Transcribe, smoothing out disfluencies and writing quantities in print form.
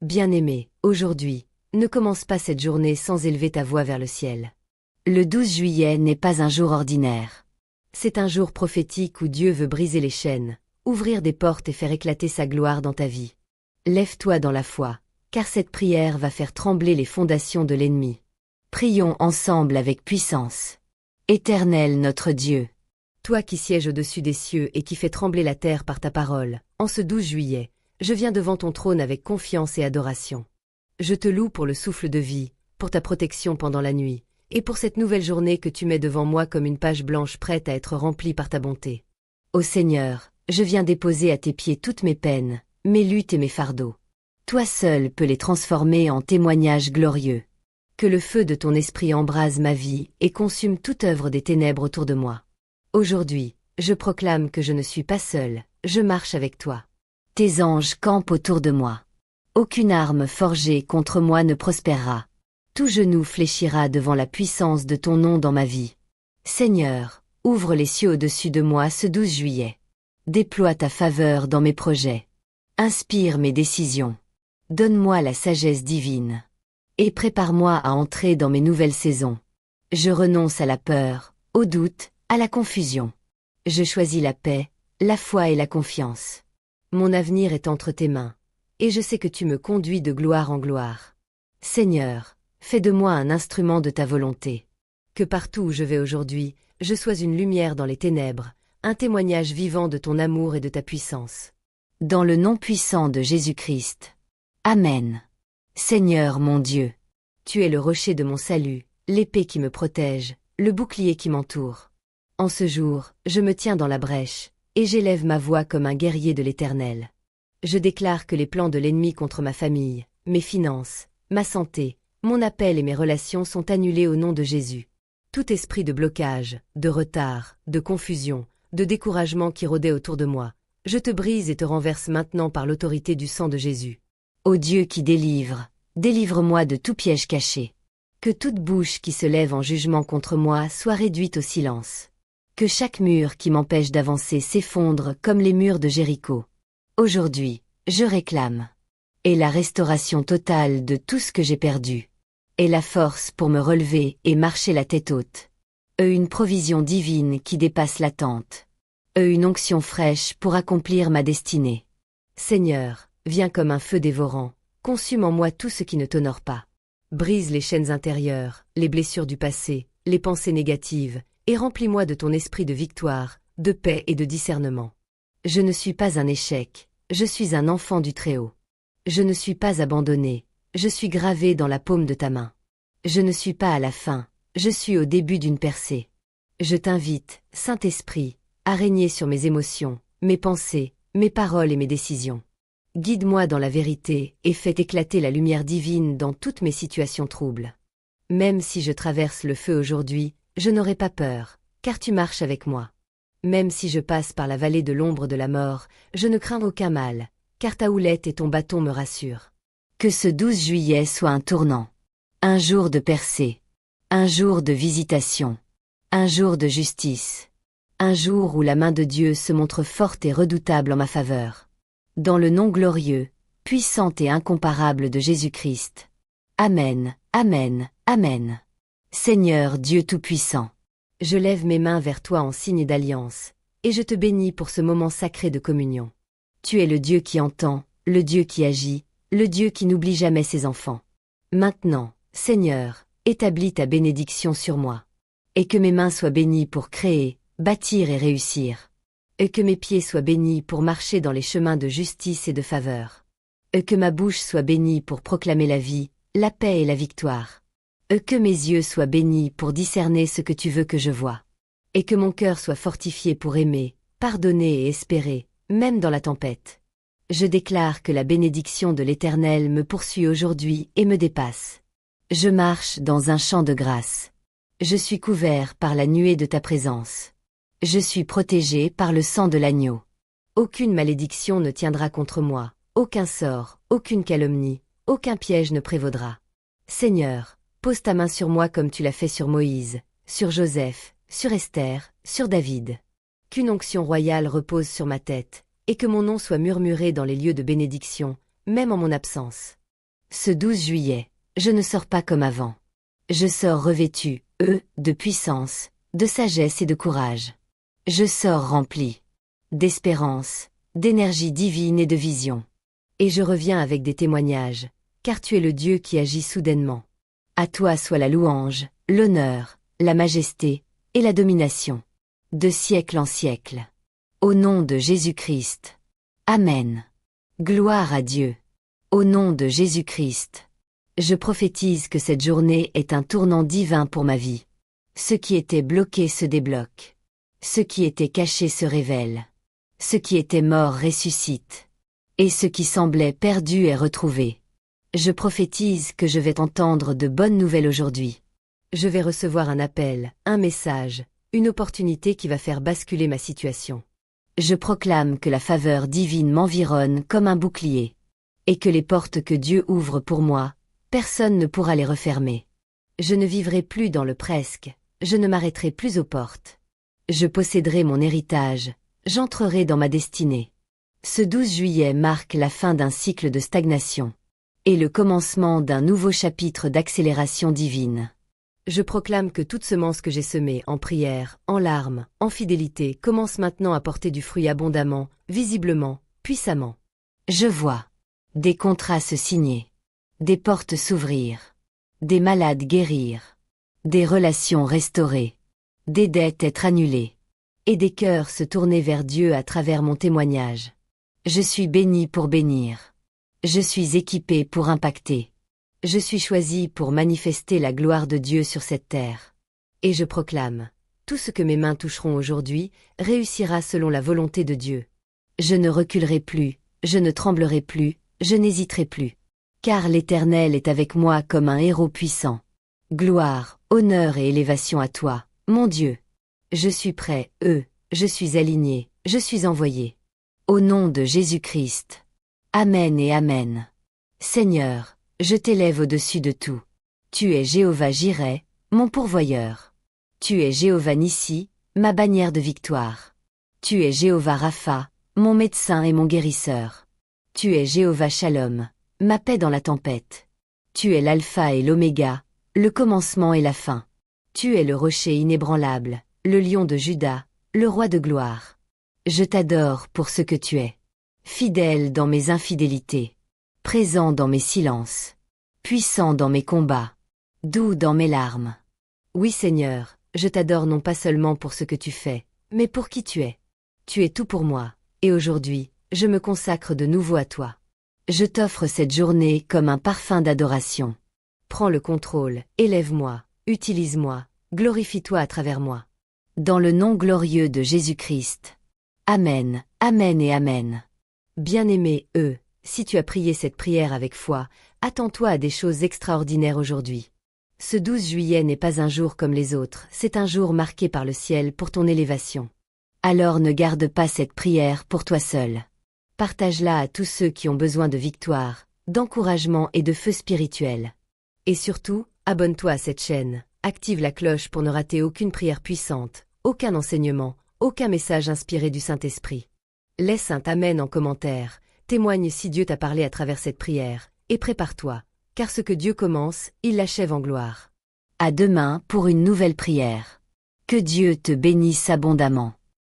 Bien-aimé, aujourd'hui, ne commence pas cette journée sans élever ta voix vers le ciel. Le 12 juillet n'est pas un jour ordinaire. C'est un jour prophétique où Dieu veut briser les chaînes, ouvrir des portes et faire éclater sa gloire dans ta vie. Lève-toi dans la foi, car cette prière va faire trembler les fondations de l'ennemi. Prions ensemble avec puissance. Éternel notre Dieu, toi qui sièges au-dessus des cieux et qui fais trembler la terre par ta parole, en ce 12 juillet, je viens devant ton trône avec confiance et adoration. Je te loue pour le souffle de vie, pour ta protection pendant la nuit, et pour cette nouvelle journée que tu mets devant moi comme une page blanche prête à être remplie par ta bonté. Ô Seigneur, je viens déposer à tes pieds toutes mes peines, mes luttes et mes fardeaux. Toi seul peux les transformer en témoignages glorieux. Que le feu de ton esprit embrase ma vie et consume toute œuvre des ténèbres autour de moi. Aujourd'hui, je proclame que je ne suis pas seul, je marche avec toi. Tes anges campent autour de moi. Aucune arme forgée contre moi ne prospérera. Tout genou fléchira devant la puissance de ton nom dans ma vie. Seigneur, ouvre les cieux au-dessus de moi ce 12 juillet. Déploie ta faveur dans mes projets. Inspire mes décisions. Donne-moi la sagesse divine. Et prépare-moi à entrer dans mes nouvelles saisons. Je renonce à la peur, au doute, à la confusion. Je choisis la paix, la foi et la confiance. Mon avenir est entre tes mains, et je sais que tu me conduis de gloire en gloire. Seigneur, fais de moi un instrument de ta volonté. Que partout où je vais aujourd'hui, je sois une lumière dans les ténèbres, un témoignage vivant de ton amour et de ta puissance. Dans le nom puissant de Jésus-Christ. Amen. Seigneur mon Dieu, tu es le rocher de mon salut, l'épée qui me protège, le bouclier qui m'entoure. En ce jour, je me tiens dans la brèche, et j'élève ma voix comme un guerrier de l'Éternel. Je déclare que les plans de l'ennemi contre ma famille, mes finances, ma santé, mon appel et mes relations sont annulés au nom de Jésus. Tout esprit de blocage, de retard, de confusion, de découragement qui rôdait autour de moi, je te brise et te renverse maintenant par l'autorité du sang de Jésus. Ô Dieu qui délivre, délivre-moi de tout piège caché. Que toute bouche qui se lève en jugement contre moi soit réduite au silence. Que chaque mur qui m'empêche d'avancer s'effondre comme les murs de Jéricho. Aujourd'hui, je réclame. Et la restauration totale de tout ce que j'ai perdu. Et la force pour me relever et marcher la tête haute. Une provision divine qui dépasse l'attente. Une onction fraîche pour accomplir ma destinée. Seigneur, viens comme un feu dévorant, consume en moi tout ce qui ne t'honore pas. Brise les chaînes intérieures, les blessures du passé, les pensées négatives, et remplis-moi de ton esprit de victoire, de paix et de discernement. Je ne suis pas un échec, je suis un enfant du Très-Haut. Je ne suis pas abandonné, je suis gravé dans la paume de ta main. Je ne suis pas à la fin, je suis au début d'une percée. Je t'invite, Saint-Esprit, à régner sur mes émotions, mes pensées, mes paroles et mes décisions. Guide-moi dans la vérité et fais éclater la lumière divine dans toutes mes situations troubles. Même si je traverse le feu aujourd'hui, je n'aurai pas peur, car tu marches avec moi. Même si je passe par la vallée de l'ombre de la mort, je ne crains aucun mal, car ta houlette et ton bâton me rassurent. Que ce 12 juillet soit un tournant. Un jour de percée. Un jour de visitation. Un jour de justice. Un jour où la main de Dieu se montre forte et redoutable en ma faveur. Dans le nom glorieux, puissant et incomparable de Jésus-Christ. Amen, Amen, Amen. Seigneur Dieu Tout-Puissant, je lève mes mains vers toi en signe d'alliance, et je te bénis pour ce moment sacré de communion. Tu es le Dieu qui entend, le Dieu qui agit, le Dieu qui n'oublie jamais ses enfants. Maintenant, Seigneur, établis ta bénédiction sur moi. Et que mes mains soient bénies pour créer, bâtir et réussir. Et que mes pieds soient bénis pour marcher dans les chemins de justice et de faveur. Et que ma bouche soit bénie pour proclamer la vie, la paix et la victoire. Et que mes yeux soient bénis pour discerner ce que tu veux que je voie. Et que mon cœur soit fortifié pour aimer, pardonner et espérer, même dans la tempête. Je déclare que la bénédiction de l'Éternel me poursuit aujourd'hui et me dépasse. Je marche dans un champ de grâce. Je suis couvert par la nuée de ta présence. Je suis protégé par le sang de l'agneau. Aucune malédiction ne tiendra contre moi, aucun sort, aucune calomnie, aucun piège ne prévaudra. Seigneur, pose ta main sur moi comme tu l'as fait sur Moïse, sur Joseph, sur Esther, sur David. Qu'une onction royale repose sur ma tête, et que mon nom soit murmuré dans les lieux de bénédiction, même en mon absence. Ce 12 juillet, je ne sors pas comme avant. Je sors revêtu, de puissance, de sagesse et de courage. Je sors rempli d'espérance, d'énergie divine et de vision. Et je reviens avec des témoignages, car tu es le Dieu qui agit soudainement. À toi soit la louange, l'honneur, la majesté et la domination, de siècle en siècle. Au nom de Jésus-Christ. Amen. Gloire à Dieu. Au nom de Jésus-Christ. Je prophétise que cette journée est un tournant divin pour ma vie. Ce qui était bloqué se débloque. Ce qui était caché se révèle. Ce qui était mort ressuscite. Et ce qui semblait perdu est retrouvé. Je prophétise que je vais entendre de bonnes nouvelles aujourd'hui. Je vais recevoir un appel, un message, une opportunité qui va faire basculer ma situation. Je proclame que la faveur divine m'environne comme un bouclier. Et que les portes que Dieu ouvre pour moi, personne ne pourra les refermer. Je ne vivrai plus dans le presque, je ne m'arrêterai plus aux portes. Je posséderai mon héritage, j'entrerai dans ma destinée. Ce 12 juillet marque la fin d'un cycle de stagnation. Et le commencement d'un nouveau chapitre d'accélération divine. Je proclame que toute semence que j'ai semée en prière, en larmes, en fidélité commence maintenant à porter du fruit abondamment, visiblement, puissamment. Je vois des contrats se signer, des portes s'ouvrir, des malades guérir, des relations restaurées, des dettes être annulées, et des cœurs se tourner vers Dieu à travers mon témoignage. Je suis béni pour bénir. Je suis équipé pour impacter. Je suis choisi pour manifester la gloire de Dieu sur cette terre. Et je proclame, tout ce que mes mains toucheront aujourd'hui réussira selon la volonté de Dieu. Je ne reculerai plus, je ne tremblerai plus, je n'hésiterai plus. Car l'Éternel est avec moi comme un héros puissant. Gloire, honneur et élévation à toi, mon Dieu. Je suis prêt, je suis aligné, je suis envoyé. Au nom de Jésus-Christ. Amen et Amen. Seigneur, je t'élève au-dessus de tout. Tu es Jéhovah Jireh, mon pourvoyeur. Tu es Jéhovah Nissi, ma bannière de victoire. Tu es Jéhovah Rapha, mon médecin et mon guérisseur. Tu es Jéhovah Shalom, ma paix dans la tempête. Tu es l'alpha et l'oméga, le commencement et la fin. Tu es le rocher inébranlable, le lion de Juda, le roi de gloire. Je t'adore pour ce que tu es. Fidèle dans mes infidélités. Présent dans mes silences. Puissant dans mes combats. Doux dans mes larmes. Oui Seigneur, je t'adore non pas seulement pour ce que tu fais, mais pour qui tu es. Tu es tout pour moi, et aujourd'hui, je me consacre de nouveau à toi. Je t'offre cette journée comme un parfum d'adoration. Prends le contrôle, élève-moi, utilise-moi, glorifie-toi à travers moi. Dans le nom glorieux de Jésus-Christ. Amen, Amen et Amen. Bien-aimé, si tu as prié cette prière avec foi, attends-toi à des choses extraordinaires aujourd'hui. Ce 12 juillet n'est pas un jour comme les autres, c'est un jour marqué par le ciel pour ton élévation. Alors ne garde pas cette prière pour toi seul. Partage-la à tous ceux qui ont besoin de victoire, d'encouragement et de feu spirituel. Et surtout, abonne-toi à cette chaîne, active la cloche pour ne rater aucune prière puissante, aucun enseignement, aucun message inspiré du Saint-Esprit. Laisse un Amen en commentaire, témoigne si Dieu t'a parlé à travers cette prière, et prépare-toi, car ce que Dieu commence, il l'achève en gloire. À demain pour une nouvelle prière. Que Dieu te bénisse abondamment.